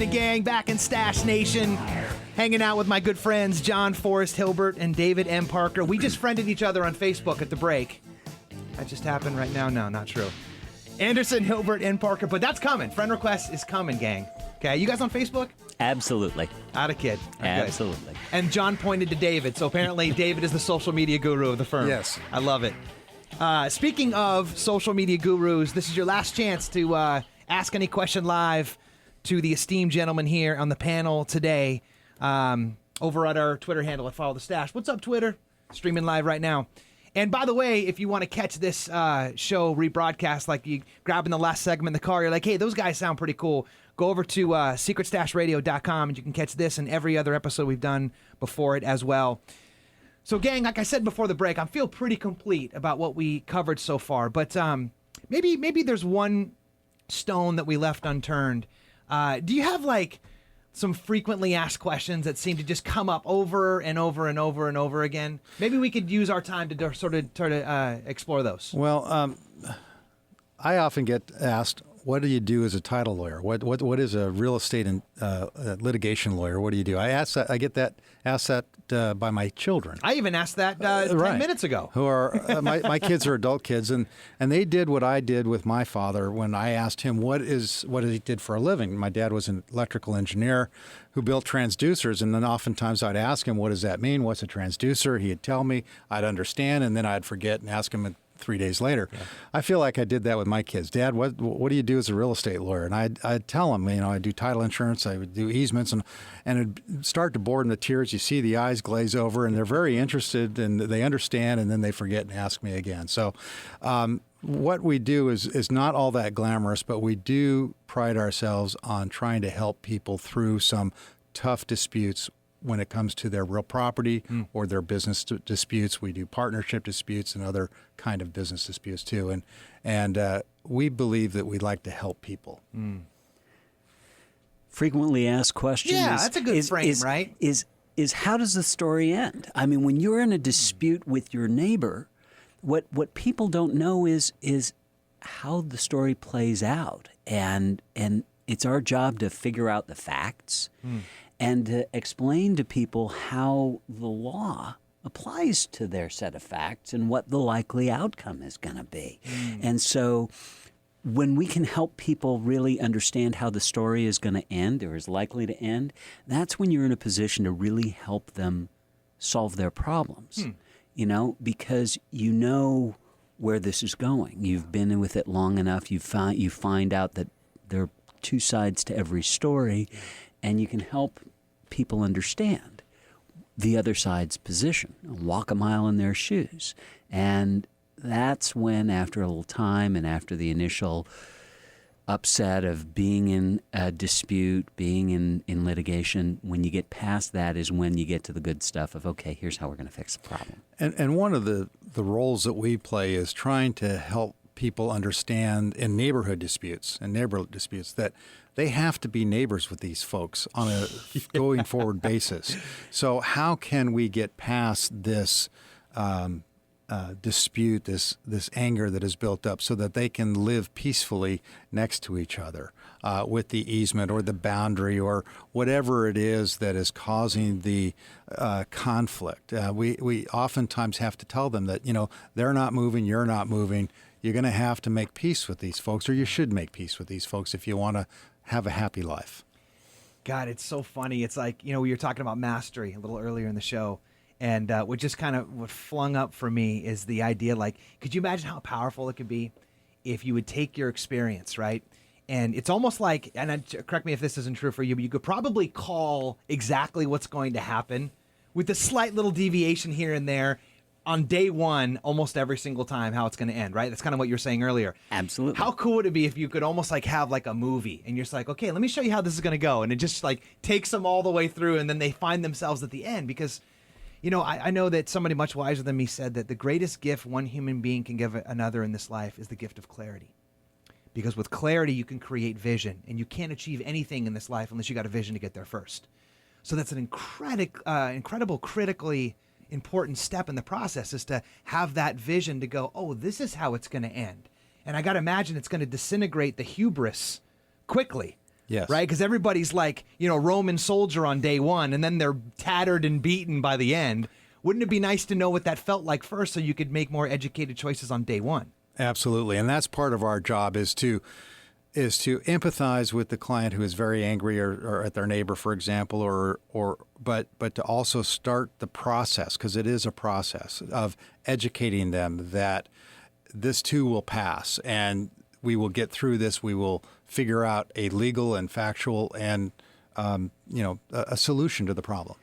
happening, gang? Back in Stash Nation, hanging out with my good friends John Forrest Hilbert and David M. Parker. We just friended each other on Facebook at the break. That just happened right now? No, not true. Anderson, Hilbert, and Parker, but that's coming. Friend request is coming, gang. Okay, you guys on Facebook? Absolutely. Out of kid. Absolutely. And John pointed to David, so apparently David is the social media guru of the firm. Yes. I love it. Speaking of social media gurus, this is your last chance to ask any question live to the esteemed gentleman here on the panel today over at our Twitter handle at Follow the Stash. What's up, Twitter? Streaming live right now. And by the way, if you want to catch this show rebroadcast, like you grab in the last segment in the car, you're like, hey, those guys sound pretty cool. Go over to secretstashradio.com and you can catch this and every other episode we've done before it as well. So, gang, like I said before the break, I feel pretty complete about what we covered so far. But maybe there's one stone that we left unturned. Do you have, like, some frequently asked questions that seem to just come up over and over and over and over again? Maybe we could use our time to sort of try to explore those. Well, I often get asked, what do you do as a title lawyer? What is a real estate and litigation lawyer? What do you do? I get that asked that by my children. I even asked that 10 minutes ago. Who are my kids are adult kids, and they did what I did with my father when I asked him what he did for a living. My dad was an electrical engineer who built transducers, and then oftentimes I'd ask him, what does that mean? What's a transducer? He'd tell me, I'd understand, and then I'd forget and ask him 3 days later. Yeah. I feel like I did that with my kids. Dad, what do you do as a real estate lawyer? And I'd tell them, I do title insurance, I would do easements, and it'd start to bore them to tears. You see the eyes glaze over, and they're very interested, and they understand, and then they forget and ask me again. So what we do is not all that glamorous, but we do pride ourselves on trying to help people through some tough disputes when it comes to their real property or their business disputes. We do partnership disputes and other kind of business disputes too. And we believe that we'd like to help people. Frequently asked questions. Yeah, that's a good frame, right? Is how does the story end? I mean, when you're in a dispute with your neighbor, what people don't know is how the story plays out. And it's our job to figure out the facts and to explain to people how the law applies to their set of facts and what the likely outcome is going to be. And so when we can help people really understand how the story is going to end or is likely to end, that's when you're in a position to really help them solve their problems, because you know where this is going. You've been with it long enough. You find out that there are two sides to every story, and you can help people understand the other side's position, walk a mile in their shoes. And that's when, after a little time and after the initial upset of being in a dispute, being in litigation, when you get past that is when you get to the good stuff of, okay, here's how we're going to fix the problem. And one of the roles that we play is trying to help people understand in neighborhood disputes that they have to be neighbors with these folks on a going forward basis. So how can we get past this dispute, this anger that is built up, so that they can live peacefully next to each other with the easement or the boundary or whatever it is that is causing the conflict. We oftentimes have to tell them that, they're not moving, you're not moving. You're going to have to make peace with these folks, or you should make peace with these folks if you want to have a happy life. God, it's so funny. It's like, we were talking about mastery a little earlier in the show. And what just kind of what flung up for me is the idea, like, could you imagine how powerful it could be if you would take your experience, right? And it's almost like, and correct me if this isn't true for you, but you could probably call exactly what's going to happen with a slight little deviation here and there on day one, almost every single time, how it's going to end, right? That's kind of what you were saying earlier. Absolutely. How cool would it be if you could almost like have like a movie and you're just like, okay, let me show you how this is going to go. And it just like takes them all the way through, and then they find themselves at the end. Because, I know that somebody much wiser than me said that the greatest gift one human being can give another in this life is the gift of clarity. Because with clarity, you can create vision, and you can't achieve anything in this life unless you got a vision to get there first. So that's an incredible, critically important step in the process, is to have that vision to go, oh, this is how it's going to end. And I got to imagine it's going to disintegrate the hubris quickly Yes. Right? Because everybody's like, Roman soldier on day one, and then they're tattered and beaten by the end. Wouldn't it be nice to know what that felt like first so you could make more educated choices on day one? Absolutely. And that's part of our job is to empathize with the client who is very angry or at their neighbor, for example, but to also start the process, because it is a process of educating them that this too will pass and we will get through this. We will figure out a legal and factual and a solution to the problem.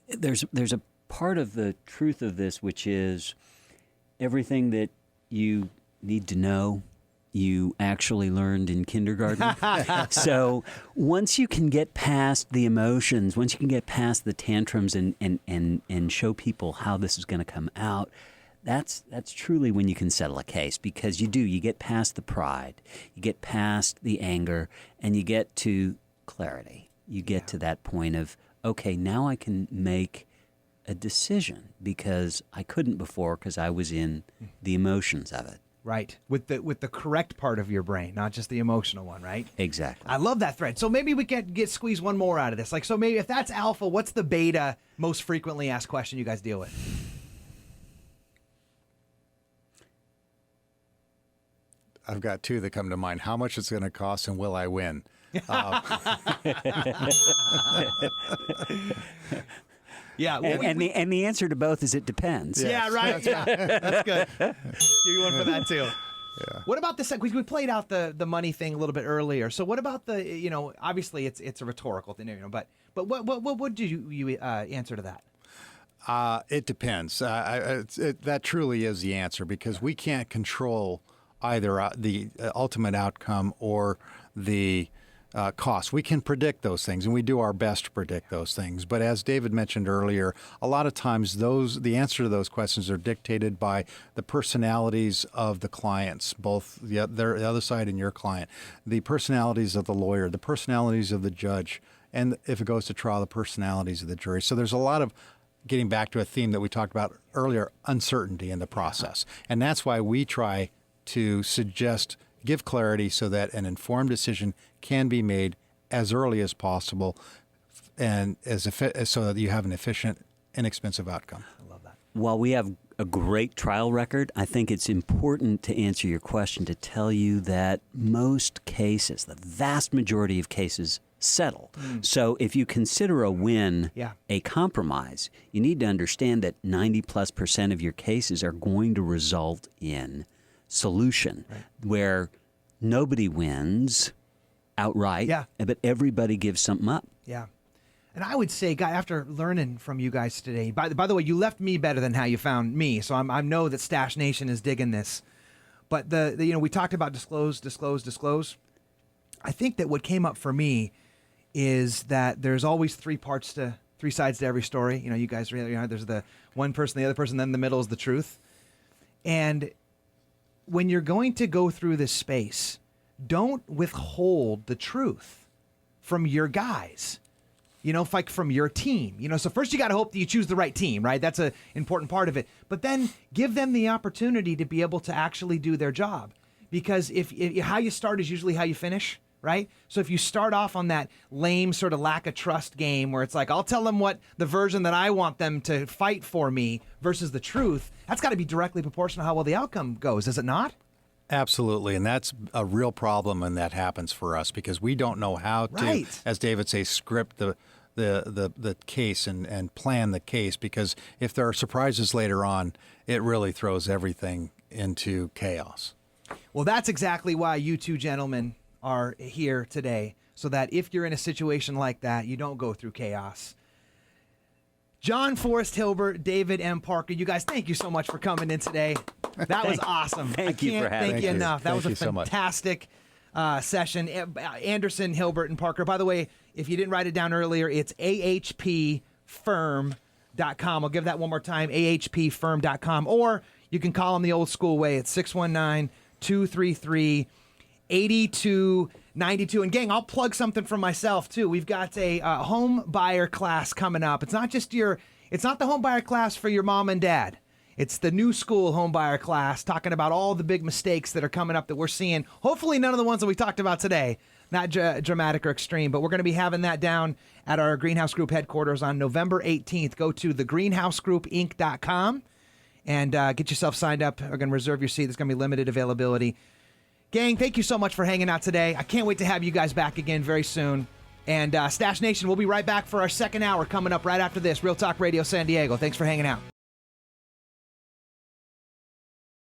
There's a part of the truth of this, which is everything that you need to know, you actually learned in kindergarten. So once you can get past the emotions, once you can get past the tantrums and show people how this is going to come out, that's truly when you can settle a case, because you get past the pride, you get past the anger, and you get to clarity. You get to that point of, okay, now I can make a decision, because I couldn't before because I was in the emotions of it. Right. With the correct part of your brain, not just the emotional one, right? Exactly. I love that thread. So maybe we can squeeze one more out of this. So maybe if that's alpha, what's the beta most frequently asked question you guys deal with? I've got two that come to mind. How much it's going to cost and will I win? Yeah. And the answer to both is it depends. Yeah, right. Yeah. That's good. Give you one for that too. Yeah. What about this? We played out the money thing a little bit earlier. So what about the, obviously it's a rhetorical thing, but what would you answer to that? It depends. That truly is the answer, because we can't control either the ultimate outcome or the cost. We can predict those things, and we do our best to predict those things. But as David mentioned earlier, a lot of times the answer to those questions are dictated by the personalities of the clients, both the other side and your client, the personalities of the lawyer, the personalities of the judge, and if it goes to trial, the personalities of the jury. So there's a lot of, getting back to a theme that we talked about earlier, uncertainty in the process. And that's why we try to give clarity so that an informed decision can be made as early as possible, and so that you have an efficient, inexpensive outcome. I love that. While we have a great trial record, I think it's important to answer your question to tell you that most cases, the vast majority of cases, settle. So if you consider a win a compromise, you need to understand that 90+% of your cases are going to result in solution, where nobody wins outright, but everybody gives something up. Yeah. And I would say, Guy, after learning from you guys today, by the way, you left me better than how you found me, so I know that Stash Nation is digging this. But we talked about disclose. I think that what came up for me is that there's always three sides to every story. You guys really, there's the one person, the other person, then the middle is the truth. And when you're going to go through this space, don't withhold the truth from your guys, from your team. So first you got to hope that you choose the right team, right? That's an important part of it. But then give them the opportunity to be able to actually do their job. Because if how you start is usually how you finish, right? So if you start off on that lame sort of lack of trust game where it's like, I'll tell them what the version that I want them to fight for me versus the truth, that's got to be directly proportional to how well the outcome goes, is it not? Absolutely, and that's a real problem when that happens for us, because we don't know how to, as David says, script the case and plan the case, because if there are surprises later on, it really throws everything into chaos. Well, that's exactly why you two gentlemen are here today, so that if you're in a situation like that, you don't go through chaos. John Forrest Hilbert, David M. Parker, you guys, thank you so much for coming in today. That was awesome. Thank you for having me. Thank you enough. That was a fantastic session. Anderson, Hilbert, and Parker. By the way, if you didn't write it down earlier, it's ahpfirm.com. I'll give that one more time, ahpfirm.com. Or you can call them the old school way. It's 619-233-8292. And gang, I'll plug something for myself too. We've got a home buyer class coming up. It's not the home buyer class for your mom and dad. It's the new school homebuyer class, talking about all the big mistakes that are coming up that we're seeing. Hopefully none of the ones that we talked about today, not dramatic or extreme, but we're going to be having that down at our Greenhouse Group headquarters on November 18th. Go to thegreenhousegroupinc.com and get yourself signed up. We're going to reserve your seat. There's going to be limited availability. Gang, thank you so much for hanging out today. I can't wait to have you guys back again very soon. And Stash Nation, we'll be right back for our second hour coming up right after this. Real Talk Radio San Diego. Thanks for hanging out.